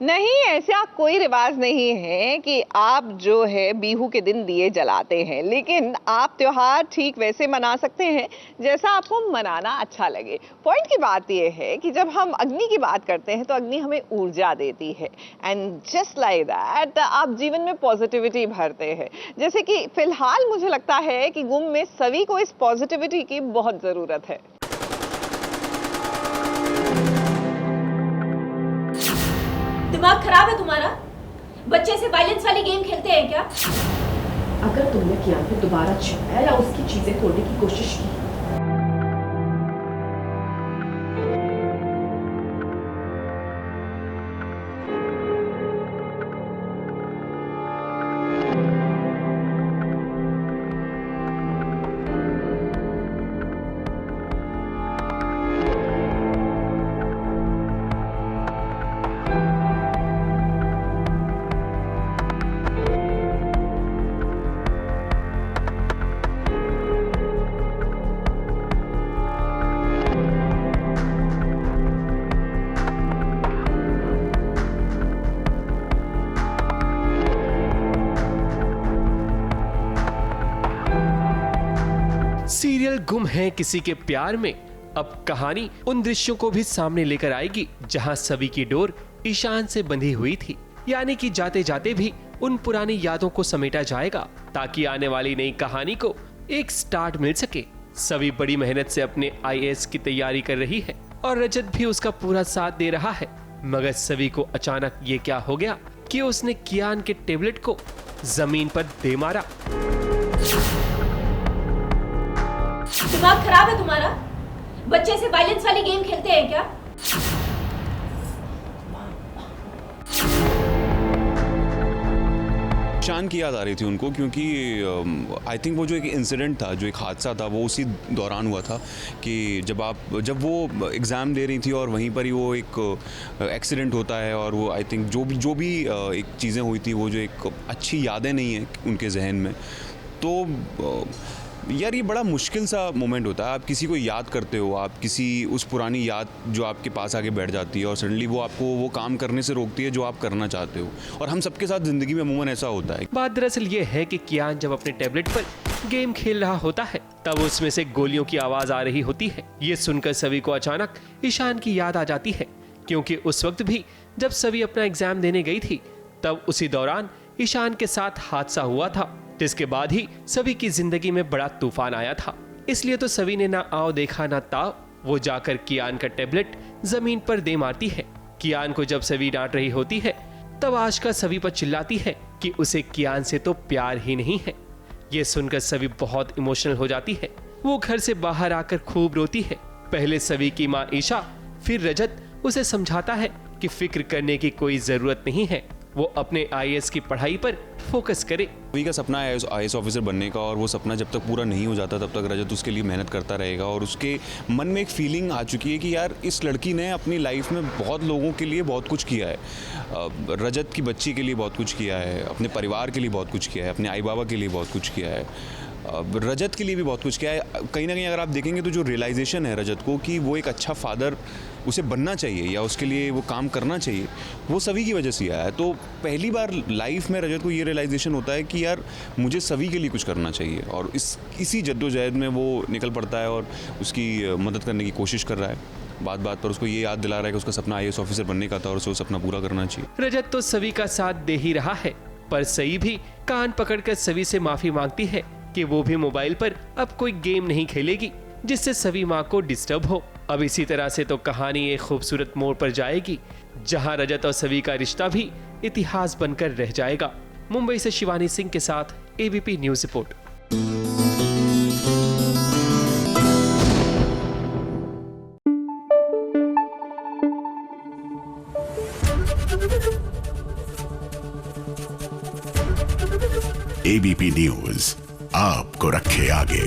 नहीं, ऐसा कोई रिवाज नहीं है कि आप जो है बिहू के दिन दिए जलाते हैं, लेकिन आप त्योहार ठीक वैसे मना सकते हैं जैसा आपको मनाना अच्छा लगे। पॉइंट की बात यह है कि जब हम अग्नि की बात करते हैं तो अग्नि हमें ऊर्जा देती है एंड जस्ट लाइक दैट आप जीवन में पॉजिटिविटी भरते हैं। जैसे कि फिलहाल मुझे लगता है कि गुम में सभी को इस पॉजिटिविटी की बहुत ज़रूरत है। दिमाग खराब है तुम्हारा? बच्चे से वायलेंस वाली गेम खेलते हैं क्या? अगर तुमने कियान पे दोबारा छुपाया या उसकी चीजें तोड़ने की कोशिश की सीरियल गुम है किसी के प्यार में अब कहानी उन दृश्यों को भी सामने लेकर आएगी जहां सभी की डोर ईशान से बंधी हुई थी। यानी कि जाते जाते भी उन पुरानी यादों को समेटा जाएगा ताकि आने वाली नई कहानी को एक स्टार्ट मिल सके। सभी बड़ी मेहनत से अपने आईएएस की तैयारी कर रही है और रजत भी उसका पूरा साथ दे रहा है, मगर सभी को अचानक ये क्या हो गया कि उसने कियान के टेबलेट को जमीन पर दे मारा। दिमाग खराब है तुम्हारा? बच्चे से वायलेंस वाली गेम खेलते हैं क्या? ईशान की याद आ रही थी उनको, क्योंकि आई थिंक वो जो एक इंसिडेंट था, जो एक हादसा था, वो उसी दौरान हुआ था कि जब वो एग्ज़ाम दे रही थी और वहीं पर ही वो एक एक्सीडेंट होता है और वो आई थिंक जो भी एक चीज़ें हुई थी वो जो एक अच्छी यादें नहीं है उनके जहन में। तो यार ये बड़ा मुश्किल सा मोमेंट होता है। आप किसी को याद करते हो, आप किसी उस पुरानी याद जो आपके पास आके बैठ जाती है और सडनली वो आपको वो काम करने से रोकती है जो आप करना चाहते हो। और हम सबके साथ जिंदगी में अमूमन ऐसा होता है। बात दरअसल ये है कि कियान जब अपने टैबलेट पर गेम खेल रहा होता है तब उसमें से गोलियों की आवाज आ रही होती है। ये सुनकर सभी को अचानक ईशान की याद आ जाती है, क्योंकि उस वक्त भी जब सभी अपना एग्जाम देने गई थी तब उसी दौरान ईशान के साथ हादसा हुआ था, जिसके बाद ही सभी की जिंदगी में बड़ा तूफान आया था। इसलिए तो सभी ने ना आओ देखा ना ताव, वो जाकर कियान का टेबलेट जमीन पर दे मारती है। कियान को जब सभी डांट रही होती है तब आशका सभी पर चिल्लाती है कि उसे कियान से तो प्यार ही नहीं है। ये सुनकर सभी बहुत इमोशनल हो जाती है। वो घर से बाहर आकर खूब रोती है। पहले सभी की माँ ईशा, फिर रजत उसे समझाता है कि फिक्र करने की कोई जरूरत नहीं है, वो अपने आईएएस की पढ़ाई पर फोकस करे। वही का सपना है आईएएस ऑफिसर बनने का, और वो सपना जब तक पूरा नहीं हो जाता तब तक रजत उसके लिए मेहनत करता रहेगा। और उसके मन में एक फीलिंग आ चुकी है कि यार इस लड़की ने अपनी लाइफ में बहुत लोगों के लिए बहुत कुछ किया है। रजत की बच्ची के लिए बहुत कुछ किया है, अपने परिवार के लिए बहुत कुछ किया है, अपने आई बाबा के लिए बहुत कुछ किया है, रजत के लिए भी बहुत कुछ किया है। कहीं ना कहीं अगर आप देखेंगे तो जो रियलाइजेशन है रजत को कि वो एक अच्छा फादर उसे बनना चाहिए या उसके लिए वो काम करना चाहिए, वो सभी की वजह से आया है। तो पहली बार लाइफ में रजत को ये रियलाइजेशन होता है कि यार मुझे सभी के लिए कुछ करना चाहिए, और इसी जद्दोजहद में वो निकल पड़ता है और उसकी मदद करने की कोशिश कर रहा है। बात बात पर उसको ये याद दिला रहा है कि उसका सपना आईएएस ऑफिसर बनने का था और उसे वो सपना पूरा करना चाहिए। रजत तो सभी का साथ दे ही रहा है, पर सही भी कान पकड़कर सभी से माफी मांगती है कि वो भी मोबाइल पर अब कोई गेम नहीं खेलेगी जिससे सभी माँ को डिस्टर्ब हो। अब इसी तरह से तो कहानी एक खूबसूरत मोड़ पर जाएगी जहां रजत और सभी का रिश्ता भी इतिहास बनकर रह जाएगा। मुंबई से शिवानी सिंह के साथ ABP news report. ABP news आपको रखे आगे।